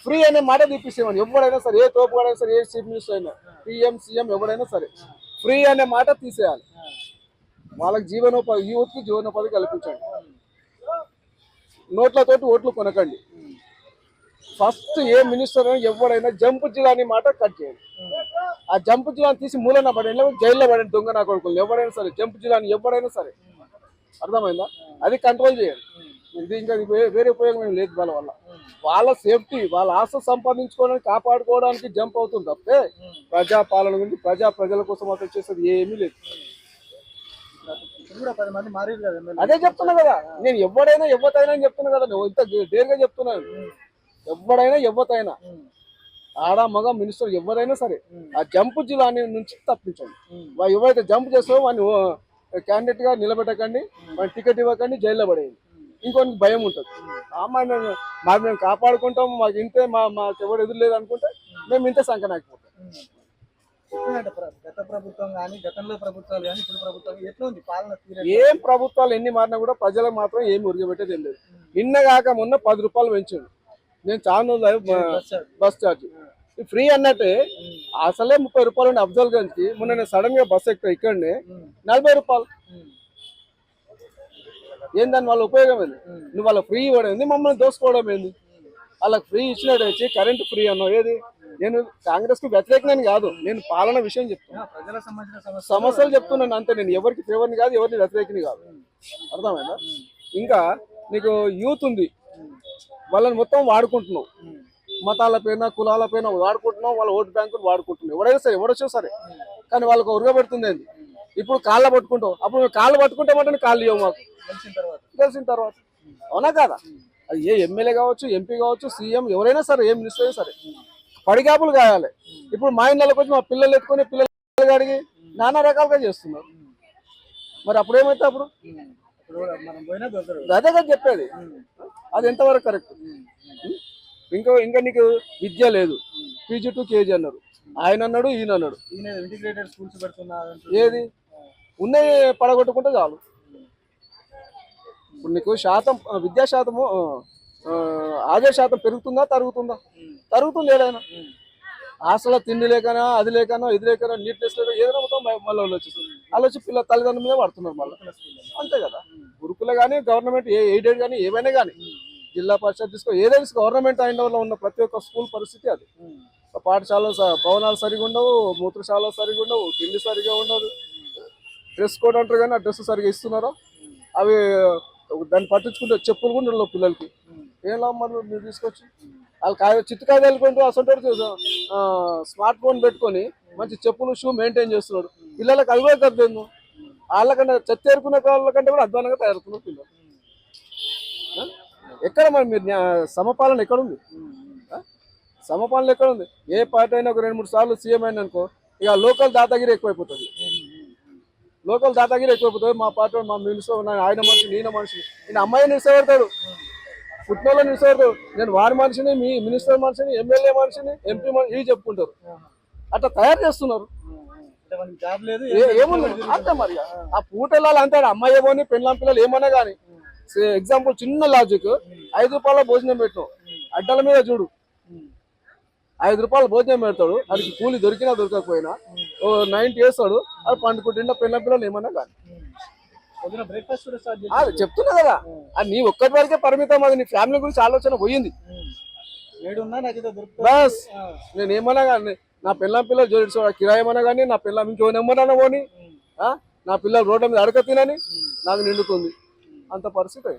Free అనే మాట తీపిస్తామని ఎవరైనా సరే, ఏ తోపుగాడైనా సరే, ఏ చీఫ్ మినిస్టర్ అయినా, పిఎం సీఎం ఎవరైనా సరే ఫ్రీ అనే మాట తీసేయాలి. వాళ్ళకి జీవనోపాధి, యూత్కి జీవనోపాధి కల్పించండి. నోట్లతోటి ఓట్లు కొనకండి. ఫస్ట్ ఏ మినిస్టర్ ఎవరైనా జంప్ జిల్లాని మాట కట్ చేయండి. ఆ జంప్ జిల్లాని తీసి మూలన పడండి, జైల్లో పడండి. దొంగ నా కొడుకులు ఎవరైనా సరే, జంప్ జిల్లాని ఎవరైనా సరే. అర్థమైందా? అది కంట్రోల్ చేయండి. ఇది ఇంకా వేరే ఉపయోగం ఏం లేదు. వల్ల వాళ్ళ సేఫ్టీ, వాళ్ళ ఆస్తి సంపాదించుకోవడానికి, కాపాడుకోవడానికి జంప్ అవుతుంది తప్పే ప్రజాపాలన గురించి, ప్రజల కోసం అసలు చేసేది ఏమీ లేదు. అదే చెప్తున్నా కదా నేను, ఎవరైనా అని చెప్తున్నా కదా. నువ్వు ఇంత డేర్గా చెప్తున్నాను. ఎవరైనా ఆడ మగ మినిస్టర్ ఎవరైనా సరే ఆ జంప్ జిల్లాని నుంచి తప్పించండి. ఎవరైతే జంప్ చేస్తారో వాడిని క్యాండిడేట్ గా నిలబెట్టకండి, వాడిని టికెట్ ఇవ్వకండి, జైల్లో పడేయండి. ఇంకొన్ని భయం ఉంటుంది. మాకు మేము కాపాడుకుంటాం, మాకు ఇంతే, మాకు ఎవరు ఎదురు లేదు అనుకుంటే మేము ఇంతే సంకనాకపోతాం. గత ప్రభుత్వం కానీ, గతంలో ప్రభుత్వాలు కానీ, ఇప్పుడు ప్రభుత్వం ఎట్లా ఉంది పాలన? ఏం ప్రభుత్వాలు ఎన్ని మారినా కూడా ప్రజలకు మాత్రం ఏమి ఉరిగబెట్టేది ఏం లేదు. నిన్నగాక మొన్న 10 రూపాయలు పెంచాడు. నేను చాలా బస్ ఛార్జ్ ఫ్రీ అన్నట్టే. అసలే 30 రూపాయలు ఉండే అఫ్జల్ గంజ్ కి మొన్న నేను సడన్ గా బస్ ఎక్కుతా, ఇక్కడనే 40 రూపాయలు. ఏం దాని వాళ్ళ ఉపయోగం ఏంది? నువ్వు వాళ్ళ ఫ్రీ ఇవ్వడం ఏంది, మమ్మల్ని దోసుకోవడం ఏంది? వాళ్ళకి ఫ్రీ ఇచ్చినట్టు వచ్చి కరెంట్ ఫ్రీ అన్నావు. ఏది? నేను కాంగ్రెస్ కు వ్యతిరేకనని కాదు, నేను పాలన విషయం చెప్తున్నా, సమస్యలు చెప్తున్నాను అంతే. నేను ఎవరికి ఫేవర్ని కాదు, ఎవరిని వ్యతిరేకని కాదు. అర్థమైందా? ఇంకా నీకు యూత్ ఉంది, వాళ్ళని మొత్తం వాడుకుంటున్నావు. మతాల పైన, కులాల పైన వాడుకుంటున్నావు, వాళ్ళ ఓటు బ్యాంకులు వాడుకుంటున్నావు. ఎవరైనా సరే, ఎవరొచ్చో సరే, కానీ వాళ్ళకు ఉరగబెడుతుంది ఏంది? ఇప్పుడు కాళ్ళ పట్టుకుంటావు. అప్పుడు కాళ్ళు పట్టుకుంటే మాట కాళ్ళు ఇవ్వ మాకు తెలిసిన తర్వాత. అవునా కాదా? అది ఏ ఎమ్మెల్యే కావచ్చు, ఎంపీ కావచ్చు, సీఎం ఎవరైనా సరే, ఏ మినిస్టర్ అయినా సరే పడిగాపులు కాయాలి. ఇప్పుడు మా ఇళ్ళకి వచ్చి మా పిల్లలు ఎత్తుకొని పిల్లలు అడిగి నానా రకాలుగా చేస్తున్నారు. మరి అప్పుడు ఏమైతే? అప్పుడు అదే కదా చెప్పేది. అది ఎంతవరకు కరెక్ట్? ఇంకా నీకు విద్య లేదు, పీజీ టు కేజీ అన్నారు. ఆయన అన్నాడు, ఈయన అన్నాడు. ఇంటిగ్రేటెడ్ స్కూల్స్ పెడుతున్నా. ఏది ఉన్నాయి పడగొట్టుకుంటే చాలు. ఇప్పుడు నీకు విద్యా శాతము, ఆదాయ శాతం పెరుగుతుందా తరుగుతుందా? తరుగుతుంది. ఏదైనా హాస్టల్లో తిండి లేకనా, అది లేకనా, ఇది లేకనా, నీట్నెస్ లేక ఏదైనా మొత్తం మళ్ళీ వాళ్ళు వచ్చేస్తుంది. వాళ్ళు వచ్చి తల్లిదండ్రుల మీద పడుతున్నారు మళ్ళీ. అంతే కదా. గురుకుల కానీ, గవర్నమెంట్ ఎయిడెడ్ కానీ, ఏమైనా కానీ, జిల్లా పరిషత్ తీసుకో, ఏదైనా గవర్నమెంట్ అండర్లో ఉన్న ప్రతి ఒక్క స్కూల్ పరిస్థితి అది. పాఠశాలలు భవనాలు సరిగా ఉండవు, మూత్రశాలలు సరిగా ఉండవు, తిండి సరిగా ఉండదు. డ్రెస్ కోడ్ అంటారు కానీ ఆ డ్రెస్ సరిగా ఇస్తున్నారో అవి దాన్ని పట్టించుకుంటే చెప్పులు కూడా ఉండవు పిల్లలకి. ఏం లాభం మరి మీరు తీసుకొచ్చి? వాళ్ళు చిట్టుకాయ వెళ్ళుకుంటూ అసలు స్మార్ట్ ఫోన్ పెట్టుకొని మంచి చెప్పులు, షూ మెయింటైన్ చేస్తున్నాడు. పిల్లలకు అది కూడా తగ్గదు. వాళ్ళకంటే చెత్త ఏరుకునే వాళ్ళకంటే కూడా అధ్వానంగా తయారుతున్నారు పిల్లలు. ఎక్కడ మరి మీరు సమపాలన ఎక్కడుంది? సమపాలన ఎక్కడుంది? ఏ పార్టీ అయినా ఒక 2-3 సార్లు సీఎం అయినా అనుకో, ఇక లోకల్ దాదాగిరి ఎక్కువైపోతుంది. మా పార్టీ, మా మినిస్టర్, ఆయన మనిషి, ఈయన మనిషి, ఈయన అమ్మాయి నిలిసేవాడతాడు, పుట్టినోళ్ళ నిలిసేవాడతాడు. నేను వారి మనిషిని, మీ మినిస్టర్ మనిషిని, ఎమ్మెల్యే మనిషిని, ఎంపీ మనిషి ఇవి చెప్పుకుంటారు. అట్లా తయారు చేస్తున్నారు. ఏముంది అంతే. మరి ఆ పూటెళ్ళాలి అంతే. అమ్మాయి ఏమోని, పెళ్ళాం పిల్లలు ఏమన్నా కానీ. ఎగ్జాంపుల్, చిన్న లాజిక్, 5 రూపాయల భోజనం పెట్టినావు, అడ్డల మీద చూడు, 5 రూపాయలు భోజనం పెడతాడు. అది కూలి దొరికినా దొరకకపోయినా 90 వేస్తాడు. అది పండుకుంటుంటే పెళ్ళ పిల్లలు ఏమన్నా కానీ. చెప్తున్నా కదా, అది నీ ఒక్కటి వరకే పరిమితం. అది నీ ఫ్యామిలీ గురించి ఆలోచన పోయింది. బస్ నేను ఏమన్నా కానీ, నా పిల్లం పిల్లలు జోడించు కిరాయి ఏమన్నా కానీ, నా పిల్లం ఇంకేమన్నా పోని, నా పిల్లలు రోడ్ల మీద అడక తినని నాకు నిండుతుంది. అంత పరిస్థితి.